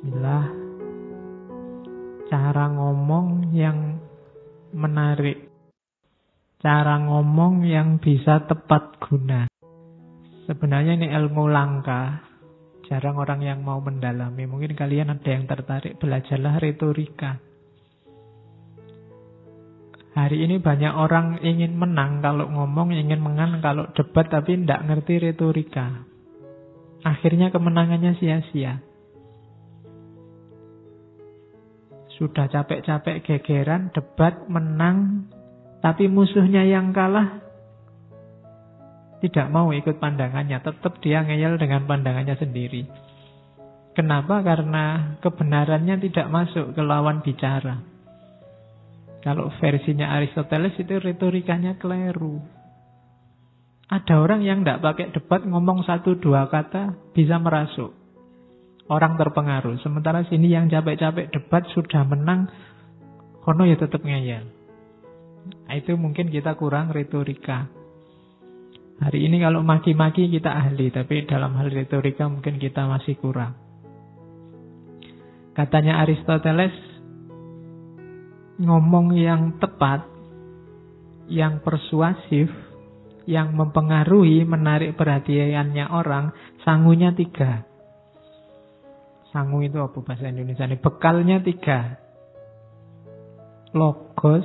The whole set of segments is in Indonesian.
Bismillah. Cara ngomong yang menarik. Cara ngomong yang bisa tepat guna. Sebenarnya ini ilmu langka. Jarang orang yang mau mendalami. Mungkin kalian ada yang tertarik. Belajarlah retorika. Hari ini banyak orang ingin menang kalau ngomong, ingin menang kalau debat, tapi tidak ngerti retorika. Akhirnya kemenangannya sia-sia. Sudah capek-capek gegeran, debat, menang, tapi musuhnya yang kalah tidak mau ikut pandangannya. Tetap dia ngeyel dengan pandangannya sendiri. Kenapa? Karena kebenarannya tidak masuk ke lawan bicara. Kalau versinya Aristoteles itu retorikanya keliru. Ada orang yang tidak pakai debat, ngomong 1-2 kata bisa merasuk. Orang terpengaruh. Sementara sini yang capek-capek debat sudah menang, kono ya tetap ngeyel. Nah, itu mungkin kita kurang retorika. Hari ini kalau maki-maki kita ahli, tapi dalam hal retorika mungkin kita masih kurang. Katanya Aristoteles, ngomong yang tepat, yang persuasif, yang mempengaruhi, menarik perhatiannya orang, sangunya 3. Sangu itu apa bahasa Indonesia ini? Bekalnya 3. Logos,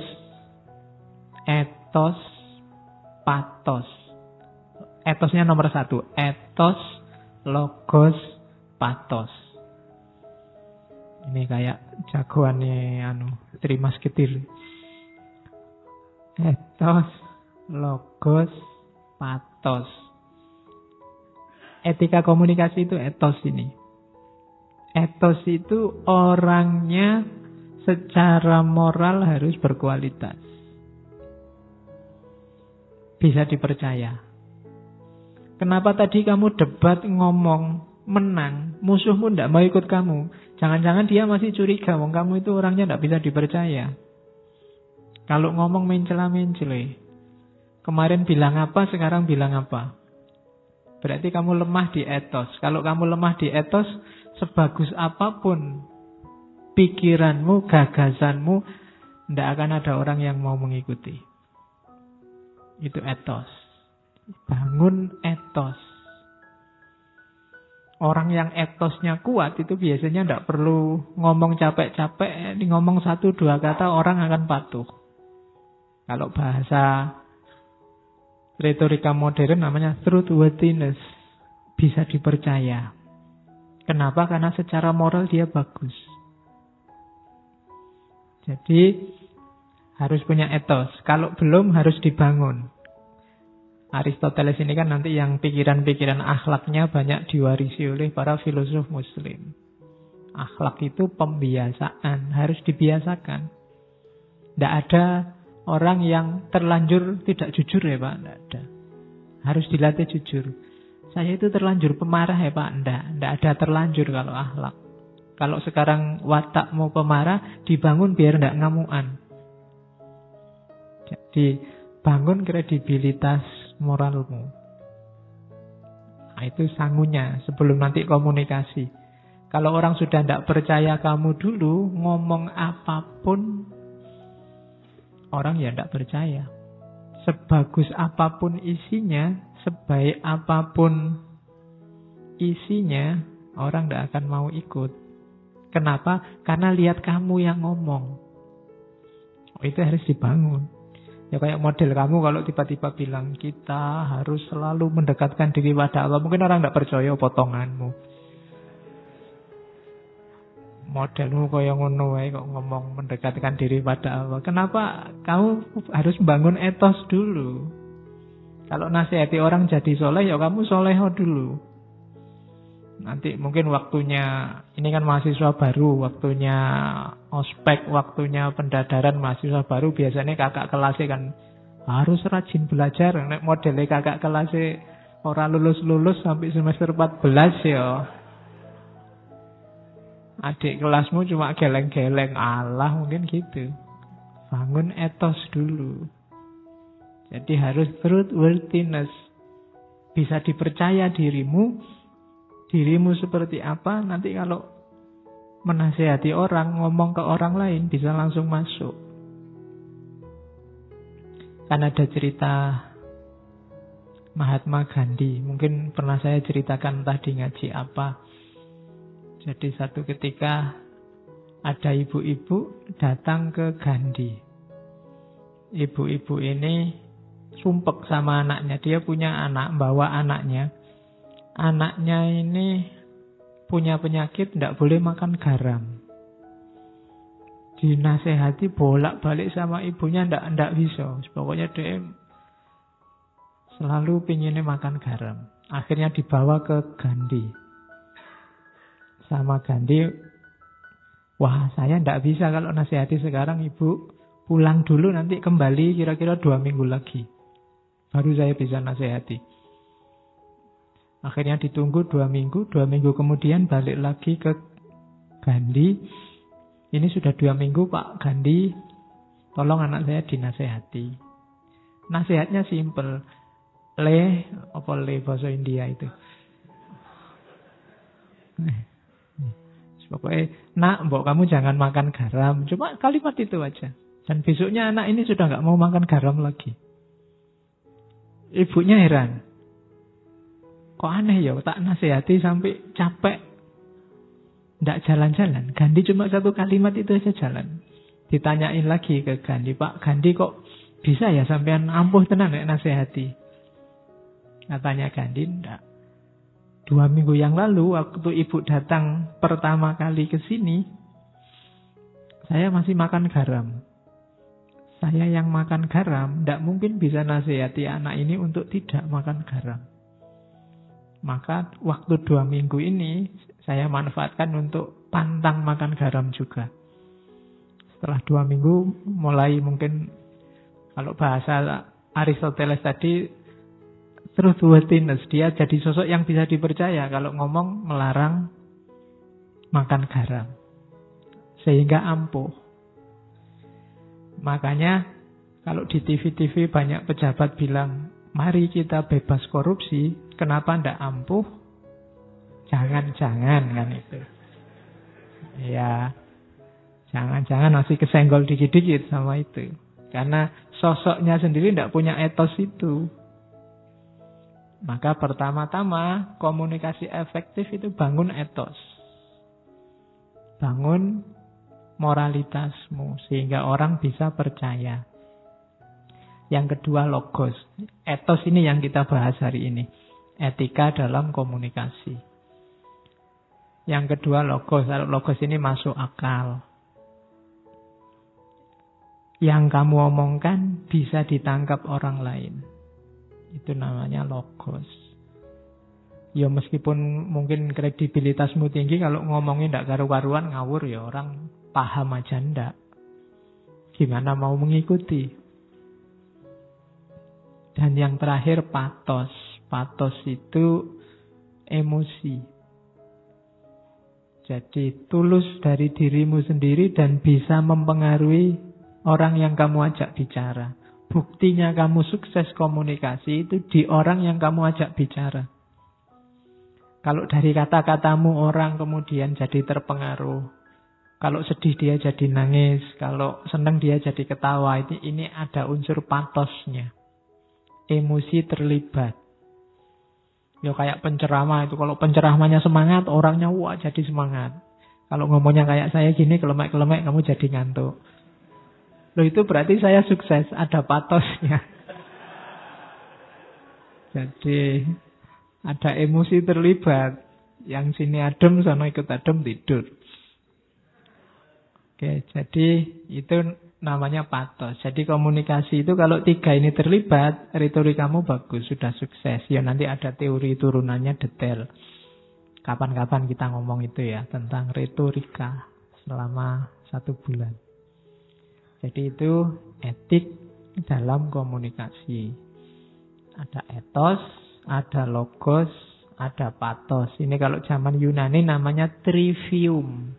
etos, pathos. Etosnya nomor 1. Etos, logos, pathos. Ini kayak jagoannya Three Musketeers. Etos, logos, pathos. Etika komunikasi itu etos ini. Etos itu orangnya secara moral harus berkualitas. Bisa dipercaya. Kenapa tadi kamu debat, ngomong, menang, musuhmu tidak mau ikut kamu? Jangan-jangan dia masih curiga, wong kamu itu orangnya tidak bisa dipercaya. Kalau ngomong mencela-mencele, kemarin bilang apa, sekarang bilang apa? Berarti kamu lemah di etos. Kalau kamu lemah di etos, sebagus apapun pikiranmu, gagasanmu, tidak akan ada orang yang mau mengikuti. Itu etos. Bangun etos. Orang yang etosnya kuat itu biasanya tidak perlu ngomong capek-capek, ngomong 1-2 kata orang akan patuh. Kalau bahasa retorika modern namanya truthworthiness, bisa dipercaya. Kenapa? Karena secara moral dia bagus. Jadi harus punya etos. Kalau belum harus dibangun. Aristoteles ini kan nanti yang pikiran-pikiran akhlaknya banyak diwarisi oleh para filosof muslim. Akhlak itu pembiasaan, harus dibiasakan. Tidak ada orang yang terlanjur tidak jujur ya Pak, tidak ada. Harus dilatih jujur. Saya itu terlanjur pemarah ya Pak, tidak ada terlanjur kalau akhlak. Kalau sekarang watakmu pemarah, dibangun biar tidak ngamuan. Jadi bangun kredibilitas moralmu. Nah, itu sangunya sebelum nanti komunikasi. Kalau orang sudah tidak percaya kamu dulu, ngomong apapun, orang ya tidak percaya. Sebagus apapun isinya, sebaik apapun isinya, orang tidak akan mau ikut. Kenapa? Karena lihat kamu yang ngomong. Oh, itu harus dibangun. Ya kayak model kamu kalau tiba-tiba bilang kita harus selalu mendekatkan diri pada Allah. Mungkin orang tidak percaya potonganmu. Modelmu kayak ngono wae kok ngomong mendekatkan diri pada Allah. Kenapa? Kamu harus bangun etos dulu. Kalau nasihati orang jadi soleh, ya kamu soleho dulu. Nanti mungkin waktunya, ini kan mahasiswa baru, waktunya ospek, waktunya pendadaran mahasiswa baru, biasanya kakak kelasnya kan harus rajin belajar. Nek modelnya kakak kelasnya orang lulus-lulus sampai semester 14 ya. Adik kelasmu cuma geleng-geleng, Allah mungkin gitu. Bangun etos dulu. Jadi harus truthworthiness. Bisa dipercaya dirimu seperti apa, nanti kalau menasihati orang, ngomong ke orang lain bisa langsung masuk. Kan ada cerita Mahatma Gandhi, mungkin pernah saya ceritakan entah di ngaji apa. Jadi satu ketika ada ibu-ibu datang ke Gandhi. Ibu-ibu ini sumpek sama anaknya. Dia punya anak, bawa anaknya. Anaknya ini punya penyakit, tidak boleh makan garam. Dinasehati bolak-balik sama ibunya, tidak bisa. Pokoknya dia selalu pinginnya makan garam. Akhirnya dibawa ke Gandhi. Sama Gandhi, wah saya tidak bisa kalau nasihati sekarang, ibu pulang dulu, nanti kembali kira-kira 2 minggu lagi. Baru saya bisa nasihati. Akhirnya ditunggu 2 minggu, 2 minggu kemudian balik lagi ke Gandhi. Ini sudah 2 minggu Pak Gandhi, tolong anak saya dinasehati. Nasihatnya simple. Apa bahasa India itu? Pokoknya, nak, mbok kamu jangan makan garam. Cuma kalimat itu aja. Dan besoknya anak ini sudah nggak mau makan garam lagi. Ibunya heran. Kok aneh ya, tak nasihati sampai capek. Nggak jalan-jalan. Gandhi cuma 1 kalimat itu aja jalan. Ditanyain lagi ke Gandhi, Pak Gandhi kok bisa ya sampean ampuh tenan ya nasihati? Katanya Gandhi, enggak. 2 minggu yang lalu, waktu ibu datang pertama kali ke sini, saya masih makan garam. Saya yang makan garam, tidak mungkin bisa nasihati anak ini untuk tidak makan garam. Maka waktu 2 minggu ini, saya manfaatkan untuk pantang makan garam juga. Setelah 2 minggu, mulai mungkin, kalau bahasa Aristoteles tadi, truthworthiness, dia jadi sosok yang bisa dipercaya kalau ngomong melarang makan garam. Sehingga ampuh. Makanya kalau di TV-TV banyak pejabat bilang, mari kita bebas korupsi, kenapa ndak ampuh? Jangan-jangan kan itu. Ya, jangan-jangan masih kesenggol dikit-dikit sama itu. Karena sosoknya sendiri ndak punya etos itu. Maka pertama-tama komunikasi efektif itu bangun etos. Bangun moralitasmu sehingga orang bisa percaya. Yang kedua logos. Etos ini yang kita bahas hari ini. Etika dalam komunikasi. Yang kedua logos. Logos ini masuk akal. Yang kamu omongkan bisa ditangkap orang lain. Itu namanya logos. Ya meskipun mungkin kredibilitasmu tinggi, kalau ngomongin tidak karu-karuan ngawur ya orang paham aja ndak. Gimana mau mengikuti? Dan yang terakhir patos. Patos itu emosi. Jadi tulus dari dirimu sendiri dan bisa mempengaruhi orang yang kamu ajak bicara. Buktinya kamu sukses komunikasi itu di orang yang kamu ajak bicara. Kalau dari kata-katamu orang kemudian jadi terpengaruh. Kalau sedih dia jadi nangis. Kalau senang dia jadi ketawa. Ini ada unsur patosnya. Emosi terlibat. Ya kayak penceramah itu. Kalau penceramahnya semangat, orangnya wah jadi semangat. Kalau ngomongnya kayak saya gini, kelemek-kelemek, kamu jadi ngantuk. Loh itu berarti saya sukses, ada patosnya. Jadi ada emosi terlibat. Yang sini adem, sana ikut adem, tidur. Oke, jadi itu namanya patos. Jadi komunikasi itu kalau 3 ini terlibat, retorikamu bagus, sudah sukses. Ya nanti ada teori turunannya detail. Kapan-kapan kita ngomong itu ya, tentang retorika selama 1 bulan. Jadi itu etik dalam komunikasi. Ada etos, ada logos, ada patos. Ini kalau zaman Yunani namanya trivium.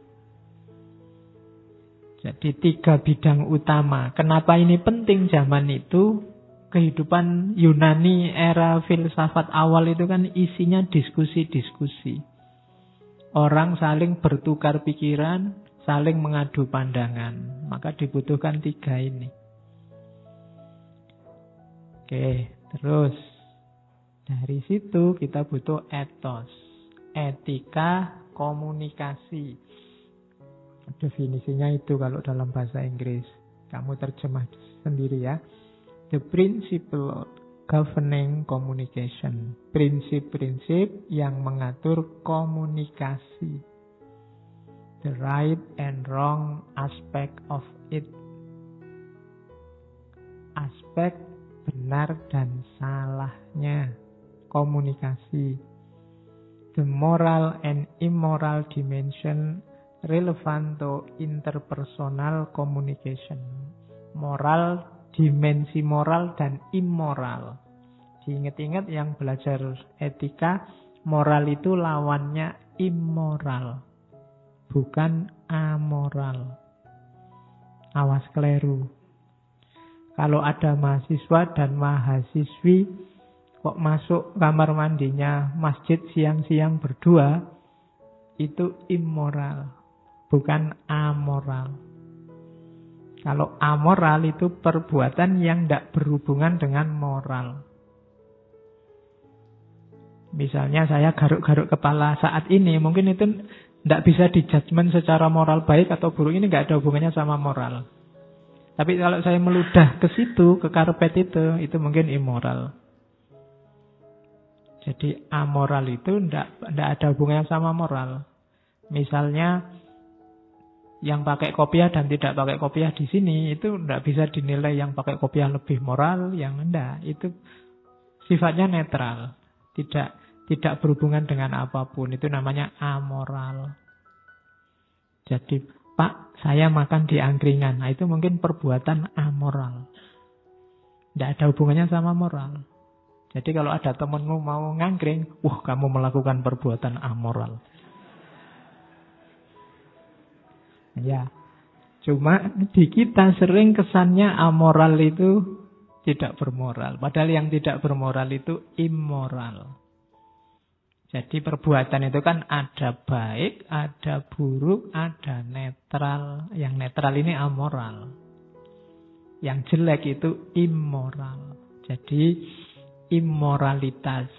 Jadi 3 bidang utama. Kenapa ini penting zaman itu? Kehidupan Yunani era filsafat awal itu kan isinya diskusi-diskusi. Orang saling bertukar pikiran, saling mengadu pandangan. Maka dibutuhkan 3 ini. Oke, terus dari situ kita butuh etos, etika komunikasi. Definisinya itu kalau dalam bahasa Inggris. Kamu terjemah sendiri ya. The principle governing communication. Prinsip-prinsip yang mengatur komunikasi. The right and wrong aspect of it. Aspek benar dan salahnya komunikasi. The moral and immoral dimension relevant to interpersonal communication. Moral, dimensi moral dan immoral. Diingat-ingat yang belajar etika, moral itu lawannya immoral, bukan amoral. Awas keliru. Kalau ada mahasiswa dan mahasiswi kok masuk kamar mandinya masjid siang-siang berdua, itu immoral, bukan amoral. Kalau amoral itu perbuatan yang tidak berhubungan dengan moral. Misalnya saya garuk-garuk kepala saat ini, mungkin itu tidak bisa dijudgment secara moral baik atau buruk, ini tidak ada hubungannya sama moral. Tapi kalau saya meludah ke situ, ke karpet itu mungkin immoral. Jadi amoral itu tidak ada hubungannya sama moral. Misalnya yang pakai kopiah dan tidak pakai kopiah di sini itu tidak bisa dinilai yang pakai kopiah lebih moral, yang enggak. Itu sifatnya netral, tidak berhubungan dengan apapun. Itu namanya amoral. Jadi, Pak, saya makan di angkringan. Nah, itu mungkin perbuatan amoral. Tidak ada hubungannya sama moral. Jadi kalau ada temanmu mau ngangkring, wah, kamu melakukan perbuatan amoral. Ya, cuma di kita sering kesannya amoral itu tidak bermoral. Padahal yang tidak bermoral itu immoral. Jadi perbuatan itu kan ada baik, ada buruk, ada netral. Yang netral ini amoral. Yang jelek itu immoral. Jadi immoralitas.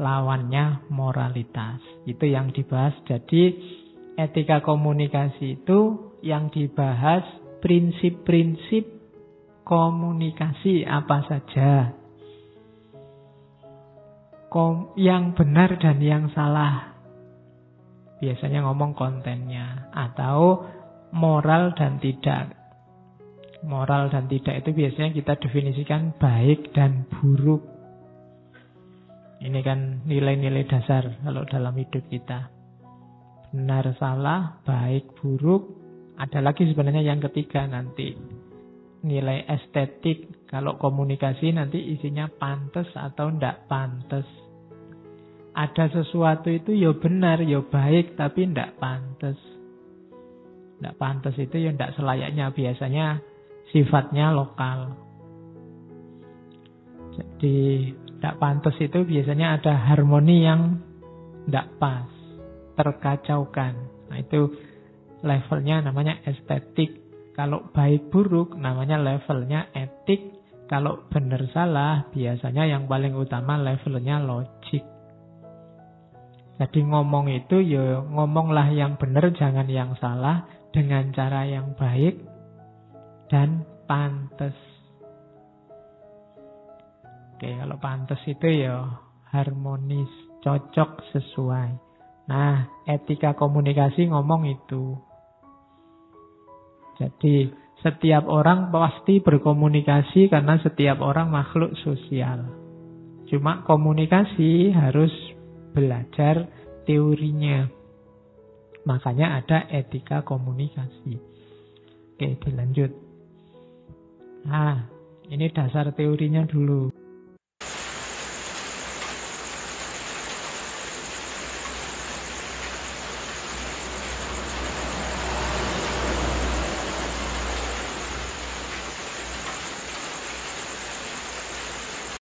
Lawannya moralitas. Itu yang dibahas. Jadi etika komunikasi itu yang dibahas prinsip-prinsip komunikasi apa saja. Yang benar dan yang salah. Biasanya ngomong kontennya. Atau moral dan tidak. Moral dan tidak itu biasanya kita definisikan baik dan buruk. Ini kan nilai-nilai dasar kalau dalam hidup kita. Benar, salah, baik, buruk. Ada lagi sebenarnya yang ketiga nanti. Nilai estetik. Kalau komunikasi nanti isinya pantas atau tidak pantas. Ada sesuatu itu ya benar, ya baik, tapi tidak pantas. Tidak pantas itu ya tidak selayaknya. Biasanya sifatnya lokal. Jadi tidak pantas itu biasanya ada harmoni yang tidak pas. Terkacaukan. Nah itu levelnya namanya estetik. Kalau baik buruk namanya levelnya etik. Kalau benar salah biasanya yang paling utama levelnya logik. Jadi ngomong itu ya ngomonglah yang benar, jangan yang salah, dengan cara yang baik dan pantas. Oke, kalau pantas itu ya harmonis, cocok, sesuai. Nah, etika komunikasi ngomong itu. Jadi, setiap orang pasti berkomunikasi karena setiap orang makhluk sosial. Cuma komunikasi harus belajar teorinya. Makanya ada etika komunikasi. Oke, dilanjut. Nah, ini dasar teorinya dulu.